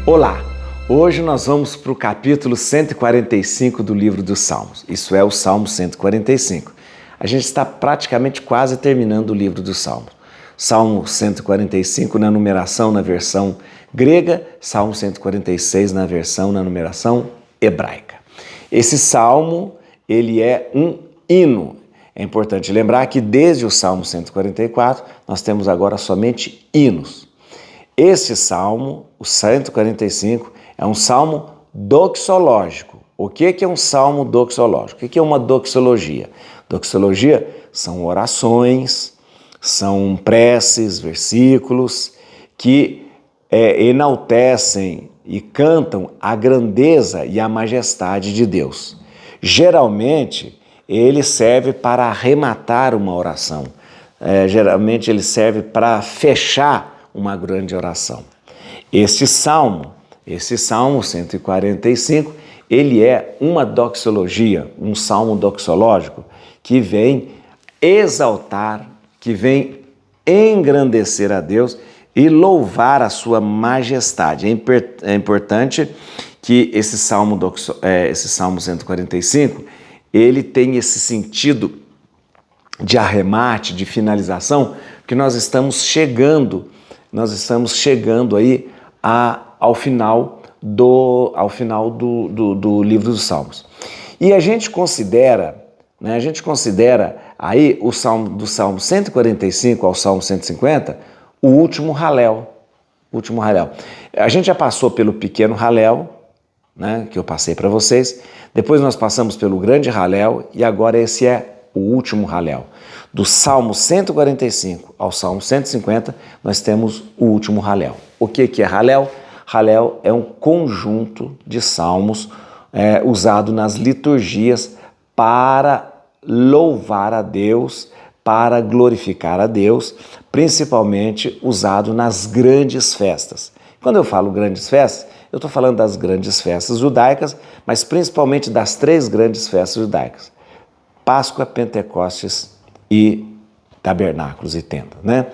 Olá! Hoje nós vamos para o capítulo 145 do livro dos Salmos. Isso é o Salmo 145. A gente está praticamente quase terminando o livro dos Salmos. Salmo 145 na numeração na versão grega, Salmo 146 na numeração hebraica. Esse salmo, ele é um hino. É importante lembrar que desde o Salmo 144 nós temos agora somente hinos. Este salmo, o 145, é um salmo doxológico. O que é um salmo doxológico? O que é uma doxologia? Doxologia são orações, são preces, versículos que enaltecem e cantam a grandeza e a majestade de Deus. Geralmente, ele serve para arrematar uma oração. Geralmente, ele serve para fechar uma grande oração. Esse salmo 145, ele é uma doxologia, um salmo doxológico que vem exaltar, que vem engrandecer a Deus e louvar a sua majestade. É importante que esse salmo 145, ele tem esse sentido de arremate, de finalização, porque nós estamos chegando aí ao final do livro dos Salmos. E a gente considera aí do Salmo 145 ao Salmo 150 o último Halel. A gente já passou pelo pequeno Halel, né, que eu passei para vocês, depois nós passamos pelo grande Halel e agora esse é o último Halel. Do Salmo 145 ao Salmo 150, nós temos o último Halel. O que é Halel? Halel é um conjunto de salmos usado nas liturgias para louvar a Deus, para glorificar a Deus, principalmente usado nas grandes festas. Quando eu falo grandes festas, eu estou falando das grandes festas judaicas, mas principalmente das 3 grandes festas judaicas: Páscoa, Pentecostes e tabernáculos e tendas, né?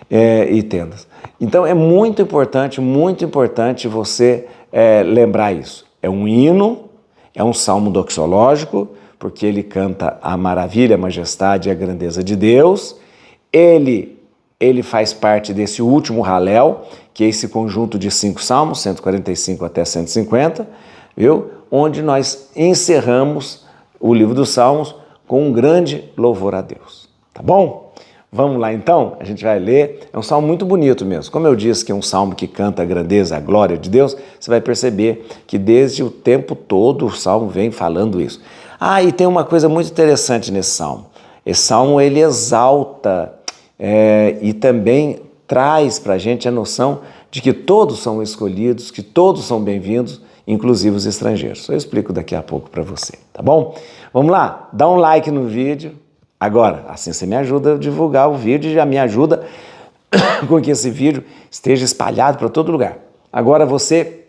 E tendas. Então é muito importante você lembrar isso. É um hino, é um salmo doxológico, porque ele canta a maravilha, a majestade e a grandeza de Deus. Ele faz parte desse último Halel, que é esse conjunto de 5 salmos, 145 até 150, viu? Onde nós encerramos o livro dos Salmos com um grande louvor a Deus, tá bom? Vamos lá então, a gente vai ler, é um salmo muito bonito mesmo. Como eu disse que é um salmo que canta a grandeza, a glória de Deus, você vai perceber que desde o tempo todo o salmo vem falando isso. E tem uma coisa muito interessante nesse salmo. Esse salmo ele exalta e também traz para a gente a noção de que todos são escolhidos, que todos são bem-vindos, inclusive os estrangeiros. Eu explico daqui a pouco para você, tá bom? Vamos lá, dá um like no vídeo. Agora, assim você me ajuda a divulgar o vídeo e já me ajuda com que esse vídeo esteja espalhado para todo lugar. Agora você,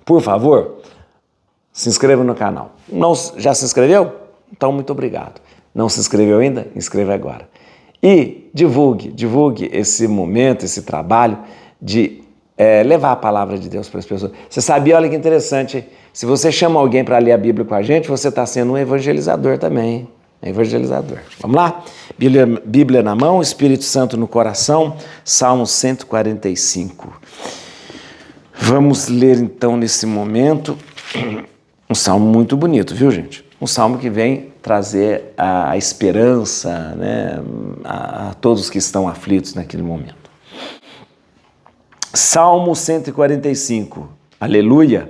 por favor, se inscreva no canal. Já se inscreveu? Então, muito obrigado. Não se inscreveu ainda? Inscreva agora. E divulgue esse momento, esse trabalho de levar a palavra de Deus para as pessoas. Você sabia, olha que interessante, se você chama alguém para ler a Bíblia com a gente, você está sendo um evangelizador também. Evangelizador. Vamos lá? Bíblia na mão, Espírito Santo no coração, Salmo 145. Vamos ler então nesse momento um salmo muito bonito, viu, gente? Um salmo que vem trazer a esperança, né, a todos que estão aflitos naquele momento. Salmo 145. Aleluia!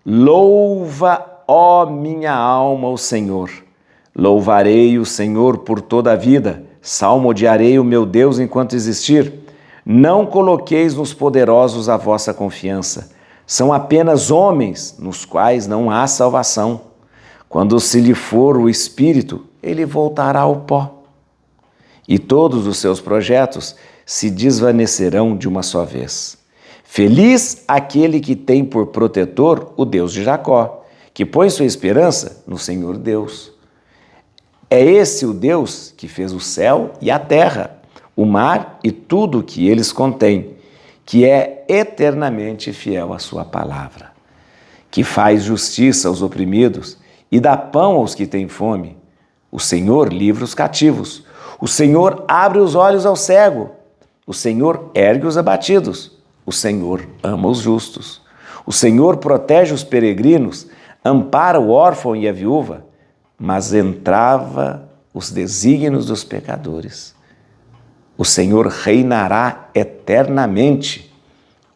Louva, ó minha alma, o Senhor. Louvarei o Senhor por toda a vida, salmodiarei o meu Deus enquanto existir. Não coloqueis nos poderosos a vossa confiança, são apenas homens nos quais não há salvação. Quando se lhe for o espírito, ele voltará ao pó, e todos os seus projetos se desvanecerão de uma só vez. Feliz aquele que tem por protetor o Deus de Jacó, que põe sua esperança no Senhor Deus. É esse o Deus que fez o céu e a terra, o mar e tudo o que eles contêm, que é eternamente fiel à sua palavra, que faz justiça aos oprimidos e dá pão aos que têm fome. O Senhor livra os cativos. O Senhor abre os olhos ao cego. O Senhor ergue os abatidos. O Senhor ama os justos. O Senhor protege os peregrinos, ampara o órfão e a viúva, mas entrava os desígnios dos pecadores. O Senhor reinará eternamente.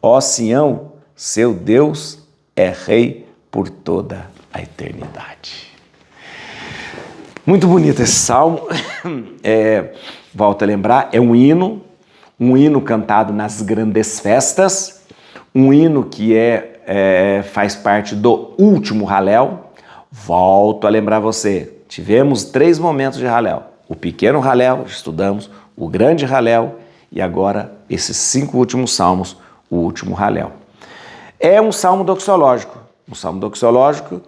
Ó Sião, seu Deus é rei por toda a eternidade. Muito bonito esse salmo. Volto a lembrar, é um hino cantado nas grandes festas, um hino que faz parte do último Halel. Volto a lembrar você, tivemos 3 momentos de Halel. O pequeno Halel, estudamos, o grande Halel e agora esses 5 últimos salmos, o último Halel. É um salmo doxológico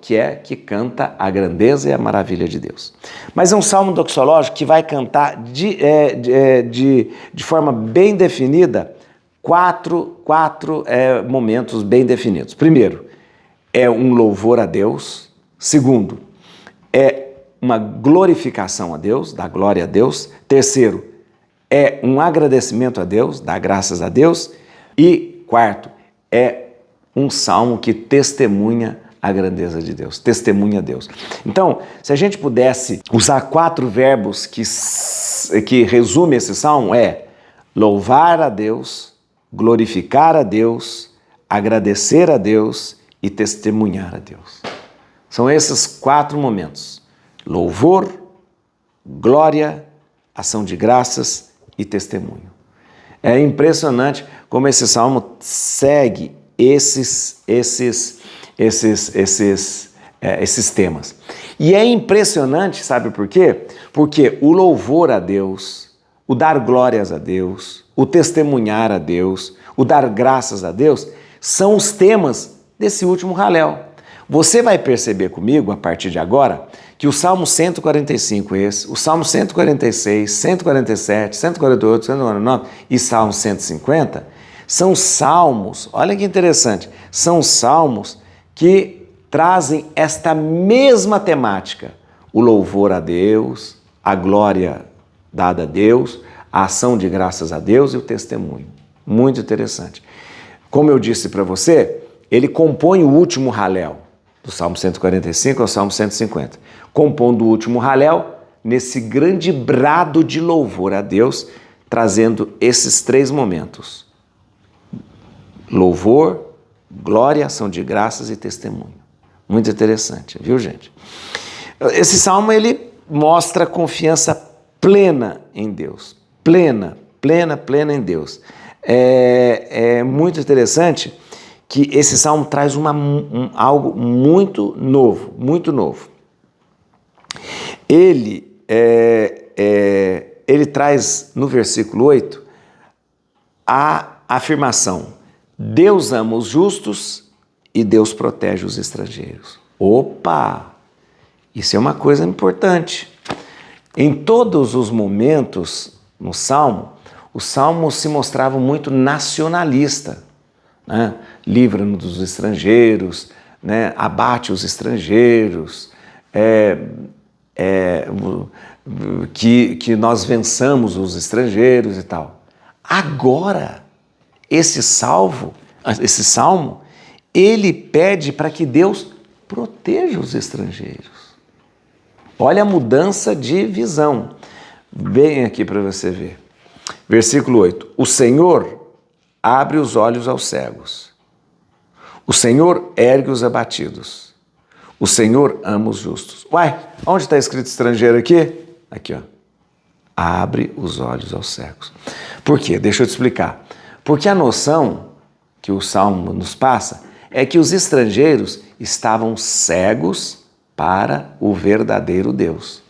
que canta a grandeza e a maravilha de Deus. Mas é um salmo doxológico que vai cantar de forma bem definida quatro momentos bem definidos. Primeiro, é um louvor a Deus. Segundo, é uma glorificação a Deus, dá glória a Deus. Terceiro, é um agradecimento a Deus, dá graças a Deus. E quarto, é um salmo que testemunha a grandeza de Deus, testemunha a Deus. Então, se a gente pudesse usar 4 verbos que resume esse salmo, é louvar a Deus, glorificar a Deus, agradecer a Deus e testemunhar a Deus. São esses 4 momentos: louvor, glória, ação de graças e testemunho. É impressionante como esse salmo segue esses temas. E é impressionante, sabe por quê? Porque o louvor a Deus, o dar glórias a Deus, o testemunhar a Deus, o dar graças a Deus, são os temas desse último Halel. Você vai perceber comigo, a partir de agora, que o Salmo 145, o Salmo 146, 147, 148, 149 e Salmo 150 são salmos, olha que interessante, são salmos que trazem esta mesma temática: o louvor a Deus, a glória dada a Deus, a ação de graças a Deus e o testemunho. Muito interessante. Como eu disse para você, ele compõe o último Halel, do Salmo 145 ao Salmo 150. Compondo o último Halel nesse grande brado de louvor a Deus, trazendo esses 3 momentos: louvor, glória, ação de graças e testemunho. Muito interessante, viu, gente? Esse salmo, ele mostra confiança plena em Deus. Plena em Deus. É muito interessante que esse salmo traz algo muito novo. Ele traz no versículo 8 a afirmação: Deus ama os justos e Deus protege os estrangeiros. Opa! Isso é uma coisa importante. Em todos os momentos no Salmo, o Salmo se mostrava muito nacionalista, né? Livra-nos dos estrangeiros, né? Abate os estrangeiros, que nós vençamos os estrangeiros e tal. Agora, esse salmo, ele pede para que Deus proteja os estrangeiros. Olha a mudança de visão. Bem aqui para você ver. Versículo 8. O Senhor abre os olhos aos cegos. O Senhor ergue os abatidos. O Senhor ama os justos. Uai, onde está escrito estrangeiro aqui? Aqui, ó. Abre os olhos aos cegos. Por quê? Deixa eu te explicar. Porque a noção que o Salmo nos passa é que os estrangeiros estavam cegos para o verdadeiro Deus.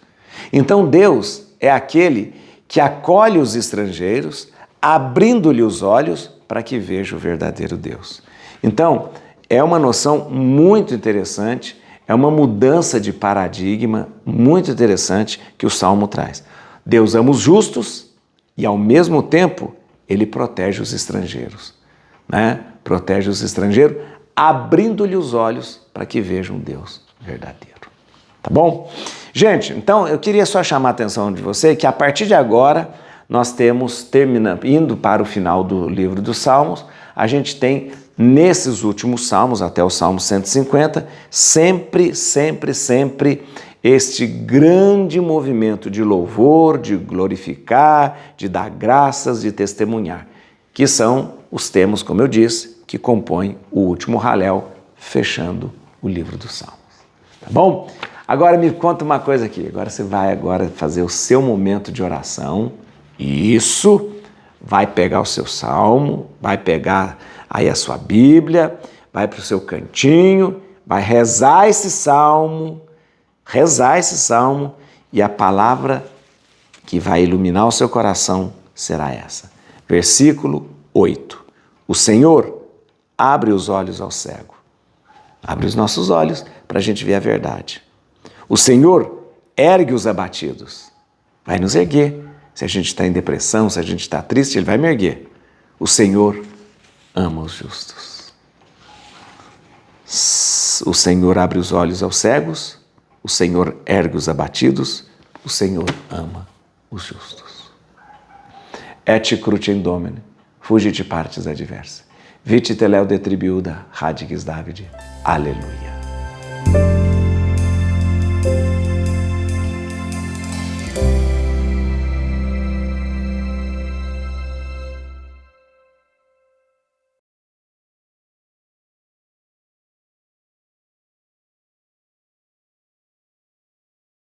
Então Deus é aquele que acolhe os estrangeiros, abrindo-lhe os olhos para que veja o verdadeiro Deus. Então, é uma noção muito interessante, é uma mudança de paradigma muito interessante que o Salmo traz. Deus ama os justos e, ao mesmo tempo, ele protege os estrangeiros. né? Protege os estrangeiros, abrindo-lhe os olhos para que vejam Deus verdadeiro. Tá bom? Gente, então eu queria só chamar a atenção de você que a partir de agora nós temos, indo para o final do livro dos Salmos, a gente tem nesses últimos salmos, até o Salmo 150, sempre este grande movimento de louvor, de glorificar, de dar graças, de testemunhar, que são os termos, como eu disse, que compõem o último Halel, fechando o livro dos Salmos. Tá bom? Agora me conta uma coisa aqui, agora você vai fazer o seu momento de oração. Isso, vai pegar o seu salmo, vai pegar aí a sua Bíblia, vai para o seu cantinho, vai rezar esse salmo e a palavra que vai iluminar o seu coração será essa. Versículo 8. O Senhor abre os olhos ao cego. Abre os nossos olhos para a gente ver a verdade. O Senhor ergue os abatidos. Vai nos erguer. Se a gente está em depressão, se a gente está triste, Ele vai me erguer. O Senhor ama os justos. O Senhor abre os olhos aos cegos, o Senhor ergue os abatidos, o Senhor ama os justos. Et crucem Domine, fugit partes adversa. Vite teleo detribiuda, radix Davide. Aleluia.